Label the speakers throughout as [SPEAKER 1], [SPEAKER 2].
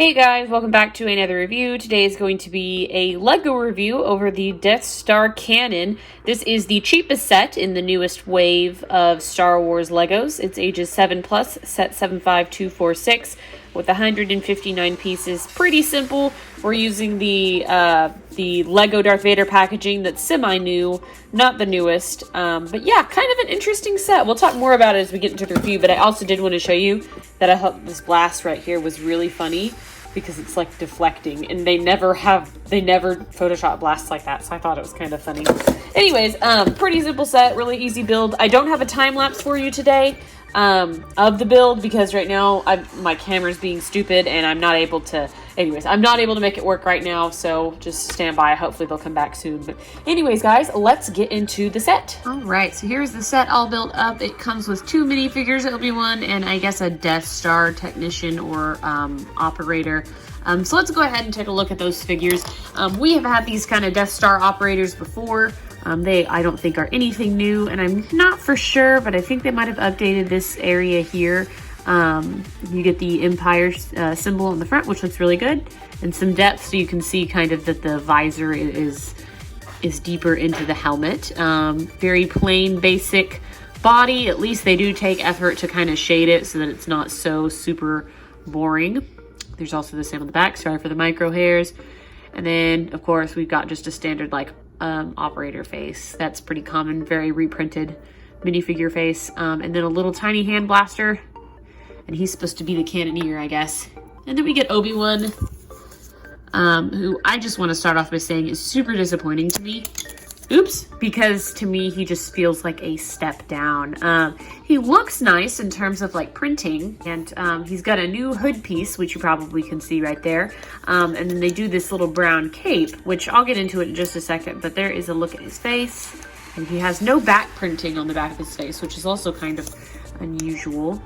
[SPEAKER 1] Hey guys, welcome back to another review. Today is going to be a LEGO review over the Death Star Cannon. This is the cheapest set in the newest wave of Star Wars Legos. It's ages 7+, set 75246 with 159 pieces. Pretty simple. We're using the LEGO Darth Vader packaging that's semi-new, not the newest. But yeah, kind of an interesting set. We'll talk more about it as we get into the review, but I also did want to show you that I thought this blast right here was really funny because it's like deflecting, and they never Photoshop blasts like that, so I thought it was kind of funny. Anyways, pretty simple set, really easy build. I don't have a time lapse for you today of the build because right now my camera's being stupid and I'm not able to make it work right now, so just stand by. Hopefully they'll come back soon. But anyways, guys, let's get into the set. All right, so here's the set all built up. It comes with 2 minifigures, Obi-Wan, and I guess a Death Star technician or operator. So let's go ahead and take a look at those figures. We have had these kind of Death Star operators before. They, I don't think, are anything new, and I'm not for sure, but I think they might have updated this area here. You get the Empire symbol on the front, which looks really good, and some depth, so you can see kind of that the visor is deeper into the helmet. Very plain, basic body. At least they do take effort to kind of shade it so that it's not so super boring. There's also the same on the back. Sorry for the micro hairs. And then, of course, we've got just a standard like operator face. That's pretty common, very reprinted minifigure face. And then a little tiny hand blaster. And he's supposed to be the cannoneer, I guess. And then we get Obi-Wan, who I just want to start off by saying is super disappointing to me. Oops, because to me, he just feels like a step down. He looks nice in terms of like printing, and he's got a new hood piece, which you probably can see right there. And then they do this little brown cape, which I'll get into it in just a second, but there is a look at his face, and he has no back printing on the back of his face, which is also kind of unusual.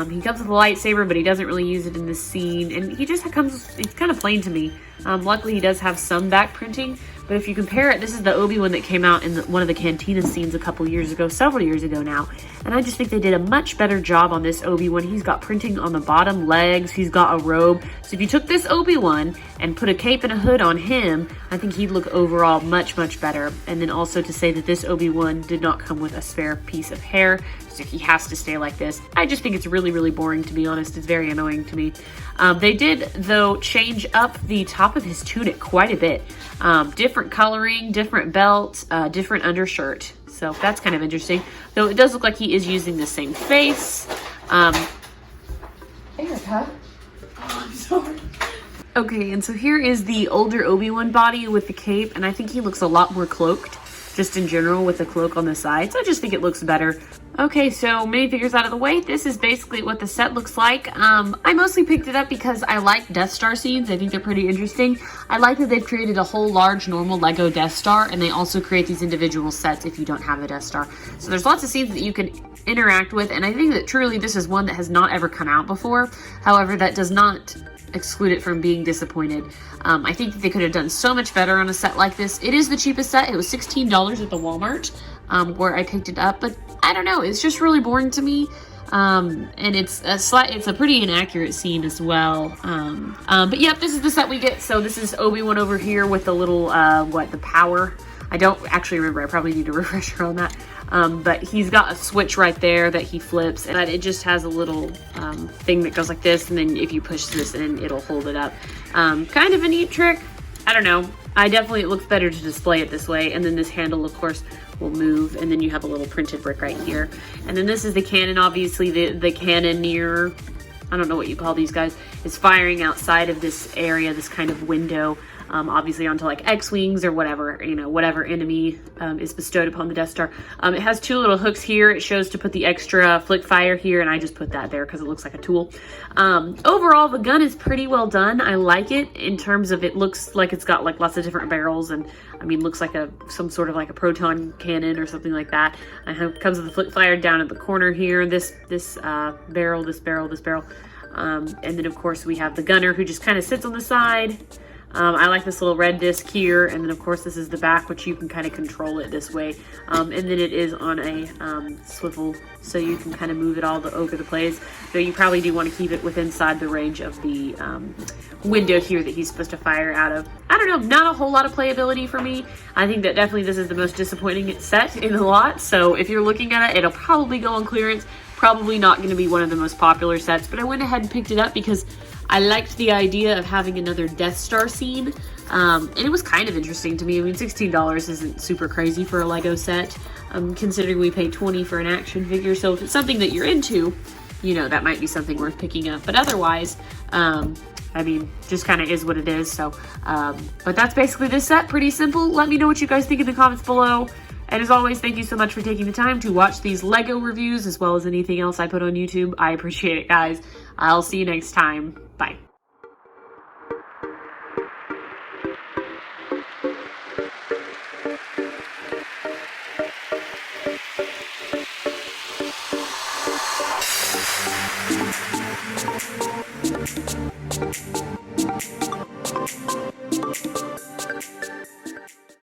[SPEAKER 1] He comes with a lightsaber, but he doesn't really use it in this scene, and he just comes, it's kind of plain to me. Luckily, he does have some back printing, but if you compare it, this is the Obi-Wan that came out in one of the Cantina scenes a couple years ago, several years ago now, and I just think they did a much better job on this Obi-Wan. He's got printing on the bottom legs, he's got a robe, so if you took this Obi-Wan and put a cape and a hood on him, I think he'd look overall much, much better. And then also to say that this Obi-Wan did not come with a spare piece of hair, so he has to stay like this. I just think it's really, really boring, to be honest. It's very annoying to me. They did, though, change up the top of his tunic quite a bit. Different coloring, different belt, different undershirt. So that's kind of interesting. Though it does look like he is using the same face. Erica? Oh, I'm sorry. Okay, and so here is the older Obi-Wan body with the cape, and I think he looks a lot more cloaked, just in general, with the cloak on the side. So I just think it looks better. Okay, so minifigures out of the way. This is basically what the set looks like. I mostly picked it up because I like Death Star scenes. I think they're pretty interesting. I like that they've created a whole large normal Lego Death Star, and they also create these individual sets if you don't have a Death Star. So there's lots of scenes that you can interact with, and I think that truly this is one that has not ever come out before. However, that does not exclude it from being disappointed. I think that they could have done so much better on a set like this. It is the cheapest set. It was $16 at the Walmart where I picked it up, but I don't know, it's just really boring to me. And it's a pretty inaccurate scene as well. But yep, this is the set we get. So this is Obi-Wan over here with the little the power. I don't actually remember. I probably need a refresher on that. But he's got a switch right there that he flips, and it just has a little thing that goes like this, and then if you push this in, it'll hold it up. Kind of a neat trick. I don't know. It looks better to display it this way. And then this handle, of course, will move, and then you have a little printed brick right here. And then this is the cannon. Obviously, the cannoneer, I don't know what you call these guys, is firing outside of this area, this kind of window. Obviously onto like X-Wings or whatever, whatever enemy is bestowed upon the Death Star. It has 2 little hooks here. It shows to put the extra flick fire here, and I just put that there because it looks like a tool. Overall, the gun is pretty well done. I like it in terms of it looks like it's got like lots of different barrels, and I mean, looks like some sort of like a proton cannon or something like that. It comes with the flick fire down at the corner here. This barrel, this barrel, this barrel. And then of course we have the gunner who just kind of sits on the side. I like this little red disc here, and then of course this is the back, which you can kind of control it this way. And then it is on a swivel, so you can kind of move it all over the place. Though you probably do want to keep it within inside the range of the window here that he's supposed to fire out of. I don't know, not a whole lot of playability for me. I think that definitely this is the most disappointing set in the lot, so if you're looking at it, it'll probably go on clearance. Probably not going to be one of the most popular sets, but I went ahead and picked it up because I liked the idea of having another Death Star scene, and it was kind of interesting to me. I mean, $16 isn't super crazy for a Lego set, considering we paid $20 for an action figure, so if it's something that you're into, you know, that might be something worth picking up. But otherwise, I mean, just kind of is what it is. So, but that's basically this set. Pretty simple. Let me know what you guys think in the comments below. And as always, thank you so much for taking the time to watch these Lego reviews as well as anything else I put on YouTube. I appreciate it, guys. I'll see you next time. Bye.